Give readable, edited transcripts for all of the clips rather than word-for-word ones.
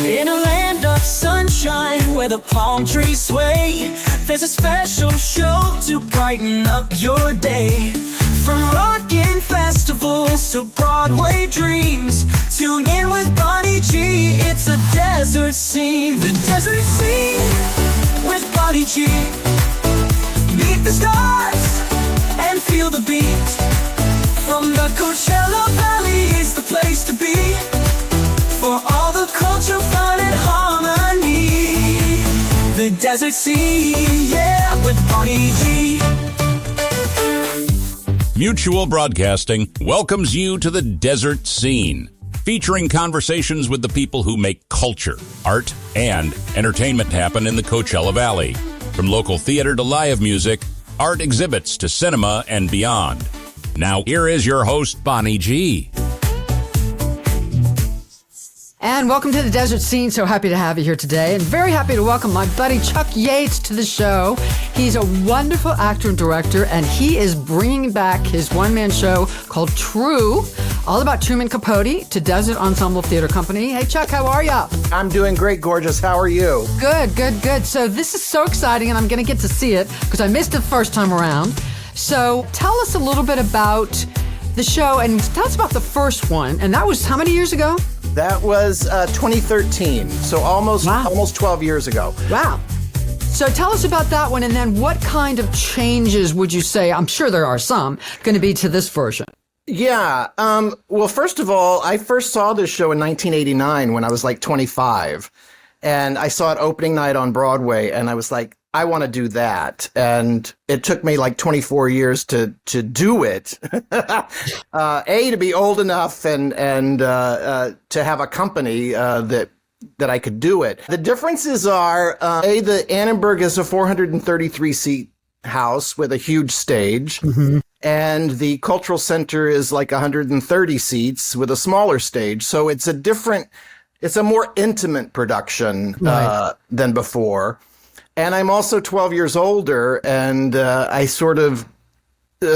In a land of sunshine where the palm trees sway, there's a special show to brighten up your day. From rockin' festivals to Broadway dreams, tune in with Bonnie G. It's a desert scene, the desert scene with Bonnie G. Meet the stars and feel the beat. From the Coachella Valley is the place to be, for all the culture, fun, and harmony. The desert scene, yeah, with Bonnie G. Mutual Broadcasting welcomes you to the Desert Scene, featuring conversations with the people who make culture, art, and entertainment happen in the Coachella Valley. From local theater to live music, art exhibits to cinema and beyond. Now, here is your host, Bonnie G. And welcome to the Desert Scene. So happy to have you here today, and very happy to welcome my buddy Chuck Yates to the show. He's a wonderful actor and director, and he is bringing back his one-man show called TRU, all about Truman Capote, to Desert Ensemble Theatre Company. Hey, Chuck, how are ya? I'm doing great, gorgeous. How are you? Good, good, good. So this is so exciting, and I'm going to get to see it because I missed it the first time around. So tell us a little bit about the show, and tell us about the first one. And that was how many years ago? That was 2013, so almost 12 years ago. Wow. So tell us about that one, and then what kind of changes would you say, I'm sure there are some, going to be to this version? Yeah. Well, first of all, I first saw this show in 1989 when I was like 25. And I saw it opening night on Broadway, and I was like, I want to do that. And it took me like 24 years to do it. To be old enough and to have a company that I could do it. The differences are, the Annenberg is a 433 seat house with a huge stage. Mm-hmm. And the Cultural Center is like 130 seats with a smaller stage. So it's a more intimate production than before. And I'm also 12 years older, and I sort of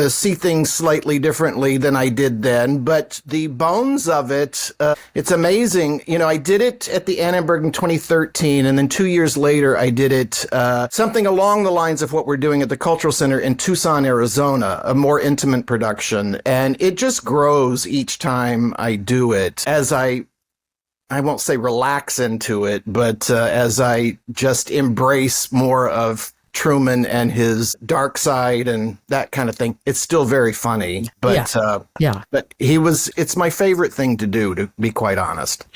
see things slightly differently than I did then. But the bones of it, it's amazing. You know, I did it at the Annenberg in 2013, and then 2 years later, I did it something along the lines of what we're doing at the Cultural Center in Tucson, Arizona, a more intimate production. And it just grows each time I do it, as I won't say relax into it, but as I just embrace more of Truman and his dark side and that kind of thing. It's still very funny, but but it's my favorite thing to do, to be quite honest.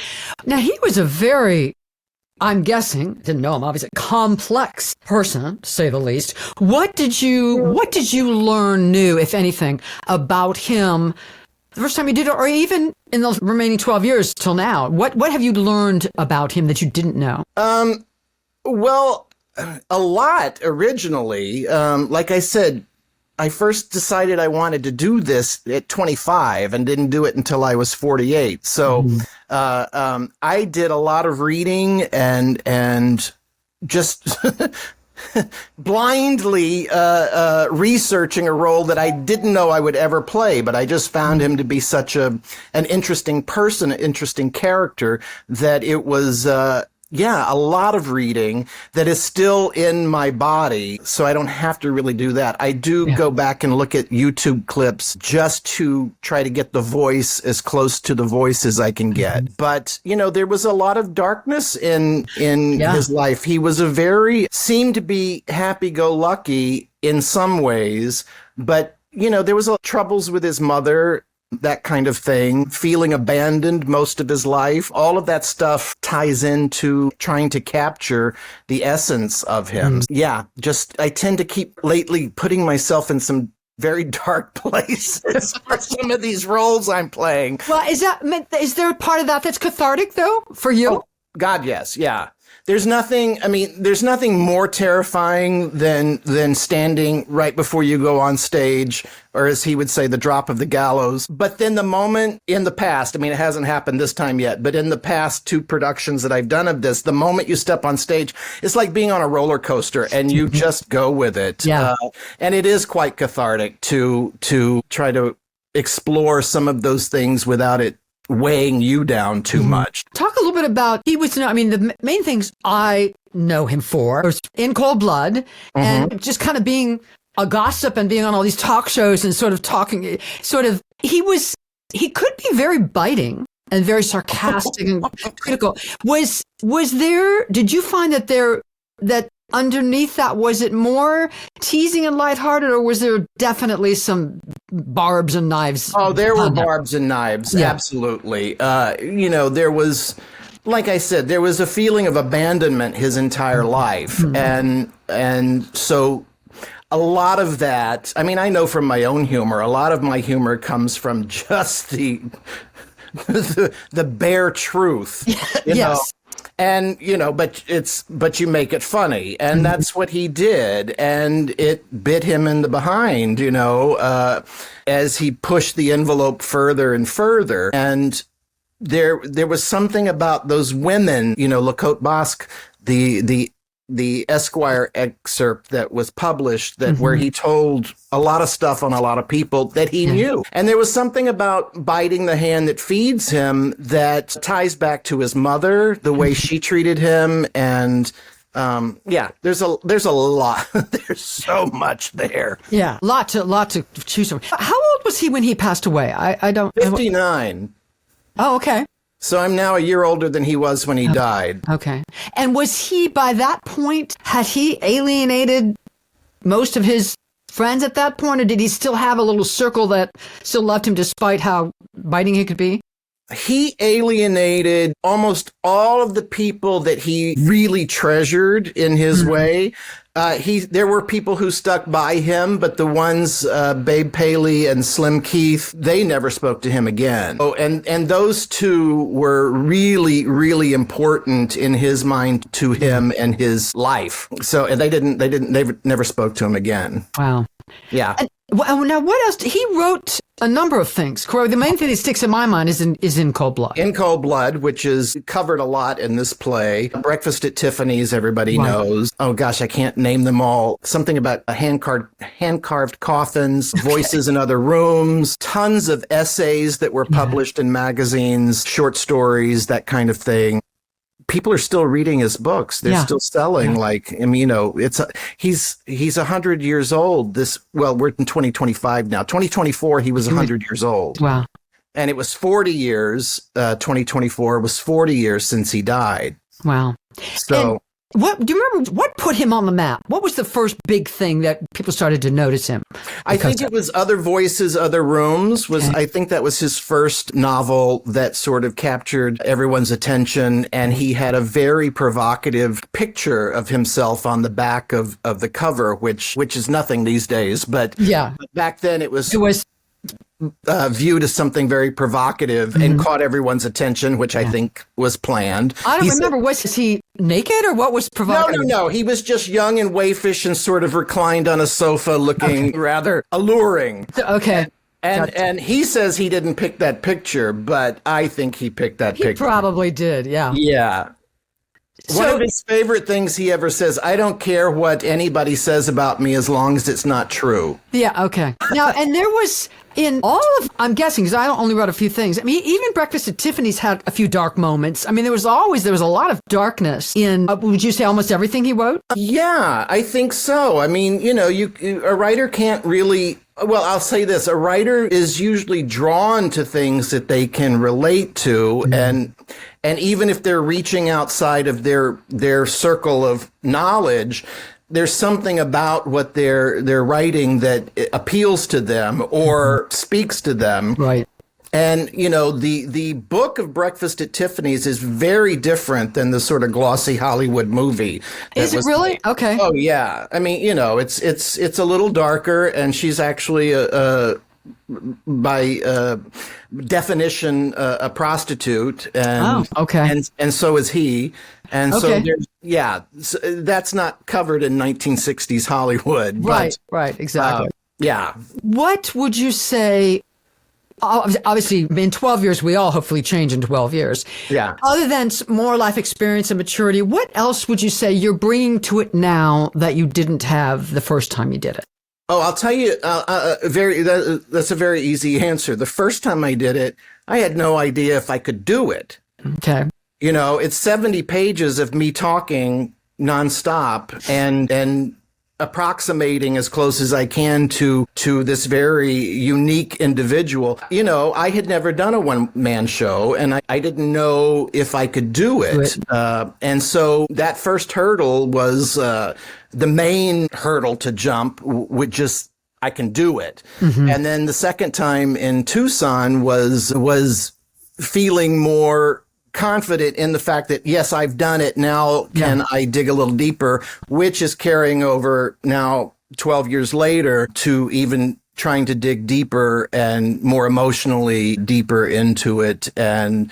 Now, he was a very, I'm guessing, didn't know him, obviously, complex person, to say the least. What did you learn new, if anything, about him the first time you did it, or even in the remaining 12 years till now? What have you learned about him that you didn't know? Well, a lot originally. Like I said, I first decided I wanted to do this at 25 and didn't do it until I was 48. So I did a lot of reading and just blindly researching a role that I didn't know I would ever play, but I just found him to be such an interesting person, an interesting character, that it was a lot of reading that is still in my body, so I don't have to really do that. I do go back and look at YouTube clips just to try to get the voice as close to the voice as I can get. But, you know, there was a lot of darkness in his life. He was seemed to be happy-go-lucky in some ways, but, you know, there was troubles with his mother, that kind of thing, feeling abandoned most of his life. All of that stuff ties into trying to capture the essence of him. Yeah, I tend to keep lately putting myself in some very dark places for some of these roles I'm playing. Well, is there a part of that that's cathartic, though, for you? Oh, God, yes, yeah. There's nothing more terrifying than standing right before you go on stage, or as he would say, the drop of the gallows. But then the moment in the past, it hasn't happened this time yet, but in the past 2 productions that I've done of this, the moment you step on stage, it's like being on a roller coaster and you just go with it. Yeah. And it is quite cathartic to try to explore some of those things without it weighing you down too much. Talk a little bit about, the main things I know him for was In Cold Blood and just kind of being a gossip and being on all these talk shows and sort of talking, he could be very biting and very sarcastic and critical. Did you find that underneath that, was it more teasing and lighthearted, or was there definitely some barbs and knives? Oh, there were barbs and knives. Yeah. Absolutely. There was, like I said, there was a feeling of abandonment his entire life. And so a lot of that, I know from my own humor, a lot of my humor comes from just the bare truth. You know? And, but you make it funny. And that's what he did. And it bit him in the behind, as he pushed the envelope further and further. And there was something about those women, Lacote Basque, the Esquire excerpt that was published where he told a lot of stuff on a lot of people that he knew. And there was something about biting the hand that feeds him that ties back to his mother, the way she treated him. And there's a lot. There's so much there. Yeah, lot to choose from. How old was he when he passed away? I don't. 59. Oh, okay. So I'm now a year older than he was when he died. Okay. And was he, by that point, had he alienated most of his friends at that point, or did he still have a little circle that still loved him despite how biting he could be? He alienated almost all of the people that he really treasured in his way. There were people who stuck by him, but the ones, Babe Paley and Slim Keith, they never spoke to him again. Oh, and those two were really, really important in his mind to him and his life. So they never spoke to him again. Wow. Yeah. Now, what else? He wrote a number of things. Corey, the main thing that sticks in my mind is In Cold Blood. In Cold Blood, which is covered a lot in this play. Breakfast at Tiffany's, everybody knows. Oh gosh, I can't name them all. Something about hand-carved coffins, voices in other rooms, tons of essays that were published in magazines, short stories, that kind of thing. People are still reading his books. They're still selling. He's 100 years old. We're in 2025 now. 2024, he was 100 years old. Wow. And it was 40 years, 2024 was 40 years since he died. Wow. So do you remember what put him on the map? What was the first big thing that people started to notice him? I think it was Other Voices, Other Rooms. I think that was his first novel that sort of captured everyone's attention. And he had a very provocative picture of himself on the back of the cover, which is nothing these days. But back then it was viewed as something very provocative and caught everyone's attention, which I think was planned. I don't remember. Was he naked or what was provocative? No. He was just young and waifish and sort of reclined on a sofa looking rather alluring. Okay. And he says he didn't pick that picture, but I think he picked that picture. He probably did, yeah. Yeah. One of his favorite things he ever says, I don't care what anybody says about me as long as it's not true. Yeah, okay. Now, and there was in all of, I'm guessing, because I only wrote a few things. Even Breakfast at Tiffany's had a few dark moments. There was a lot of darkness in, would you say, almost everything he wrote? Yeah, I think so. A writer can't really... Well, I'll say this. A writer is usually drawn to things that they can relate to. And even if they're reaching outside of their circle of knowledge, there's something about what they're writing that appeals to them or speaks to them. Right. And, the book of Breakfast at Tiffany's is very different than the sort of glossy Hollywood movie. Is it really? Okay. Oh, yeah. It's a little darker, and she's actually, by definition, a prostitute. And, okay. And so is he. And so that's not covered in 1960s Hollywood. Right, exactly. Yeah. What would you say... Obviously, in 12 years, we all hopefully change in 12 years. Yeah. Other than more life experience and maturity, what else would you say you're bringing to it now that you didn't have the first time you did it? Oh, I'll tell you, that's a very easy answer. The first time I did it, I had no idea if I could do it. Okay. You know, it's 70 pages of me talking nonstop and approximating as close as I can to this very unique individual. You know, I had never done a one-man show, and I didn't know if I could do it. And so that first hurdle was the main hurdle to jump, would just, I can do it. And then the second time in Tucson was feeling more confident in the fact that, yes, I've done it. Now can I dig a little deeper, which is carrying over now 12 years later to even trying to dig deeper and more emotionally deeper into it and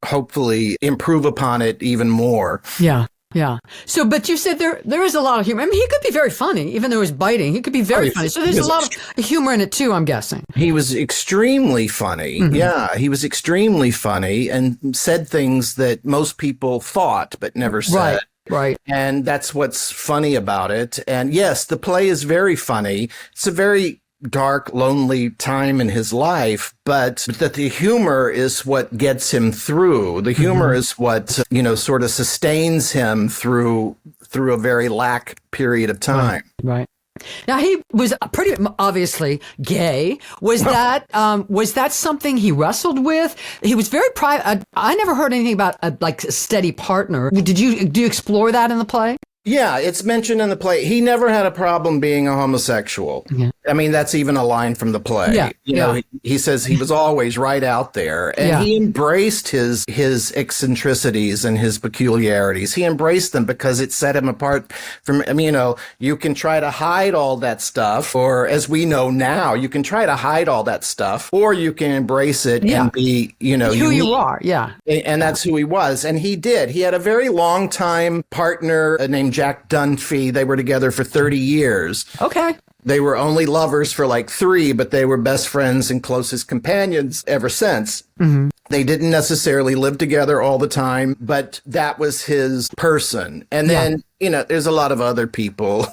hopefully improve upon it even more. Yeah. Yeah. So, but you said there is a lot of humor. I mean, he could be very funny, even though he's biting. He could be very funny. So there's a lot of humor in it too, I'm guessing. He was extremely funny. Yeah, he was extremely funny and said things that most people thought but never said. Right. And that's what's funny about it. And yes, the play is very funny. It's a very dark, lonely time in his life, but that the humor is what gets him through. The humor is what, you know, sort of sustains him through a very lack period of time. Right. Now, he was pretty obviously gay. Was that something he wrestled with? He was very private. I never heard anything about a steady partner. Do you explore that in the play? Yeah, it's mentioned in the play. He never had a problem being a homosexual. Yeah. I mean, that's even a line from the play. Yeah. You know, he says he was always right out there, and he embraced his eccentricities and his peculiarities. He embraced them because it set him apart from, I mean, you know, you can try to hide all that stuff, or as we know now, you can try to hide all that stuff, or you can embrace it and be, you know, who unique. you are. Yeah. And that's who he was. And he did. He had a very long time partner named Jack Dunphy. They were together for 30 years. Okay. They were only lovers for like 3, but they were best friends and closest companions ever since. They didn't necessarily live together all the time, but that was his person. And then, you know, there's a lot of other people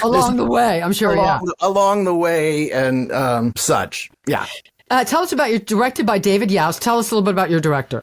along the way, I'm sure. Along the way and such. Yeah. Tell us about directed by David Yaus. Tell us a little bit about your director.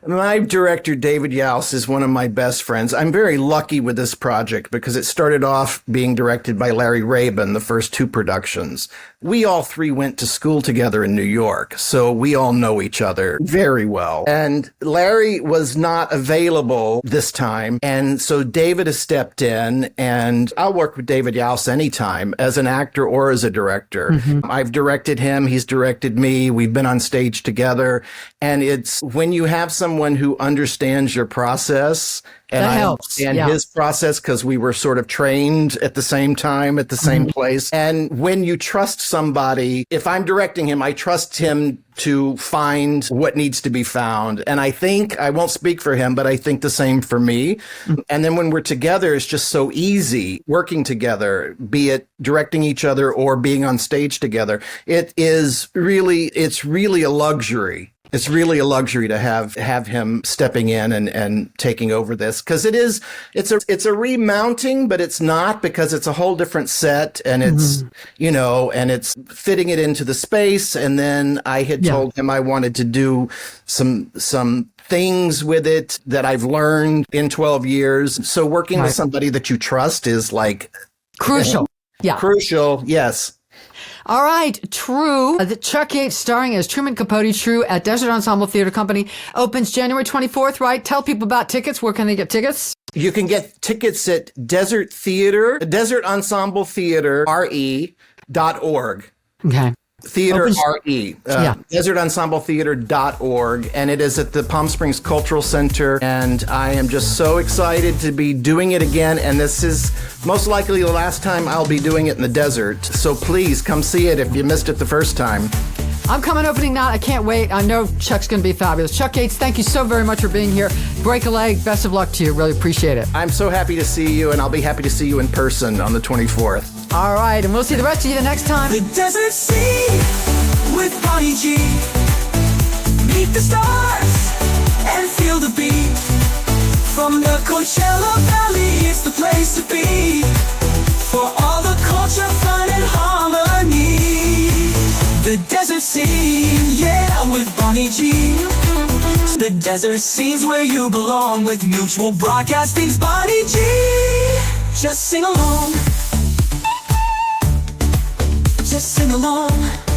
My director, David Yaus, is one of my best friends. I'm very lucky with this project because it started off being directed by Larry Rabin, the first 2 productions. We all 3 went to school together in New York, so we all know each other very well. And Larry was not available this time, and so David has stepped in, and I'll work with David Yaus anytime, as an actor or as a director. I've directed him, he's directed me, we've been on stage together, and it's when you have someone who understands your process, and that I helps. understand his process because we were sort of trained at the same time, at the same place. And when you trust somebody, if I'm directing him, I trust him to find what needs to be found. And I think, I won't speak for him, but I think the same for me. And then when we're together, it's just so easy working together, be it directing each other or being on stage together. It's really a luxury. It's really a luxury to have him stepping in and taking over this, because it's a remounting, but it's not, because it's a whole different set, and it's, you know, and it's fitting it into the space. And then I had told him I wanted to do some things with it that I've learned in 12 years. So working with somebody that you trust is like crucial. Crucial. Yes. All right, TRU, the Chuck Yates starring as Truman Capote, TRU at Desert Ensemble Theatre Company, opens January 24th, right? Tell people about tickets. Where can they get tickets? You can get tickets at Desert Ensemble Theatre, RE.org. Okay. Theater RE, desertensembletheater.org, and it is at the Palm Springs Cultural Center, and I am just so excited to be doing it again, and this is most likely the last time I'll be doing it in the desert, so please come see it if you missed it the first time. I'm coming opening night. I can't wait. I know Chuck's going to be fabulous. Chuck Yates, thank you so very much for being here. Break a leg. Best of luck to you. Really appreciate it. I'm so happy to see you, and I'll be happy to see you in person on the 24th. All right, and we'll see the rest of you the next time. The Desert Scene with Bonnie G. Meet the stars and feel the beat. From the Coachella Valley, it's the place to be. For all the culture, fun, and harmony. The Desert desert scene, yeah, with Bonnie G. The desert scene's where you belong with Mutual Broadcasting's Bonnie G. Just sing along. Just sing along.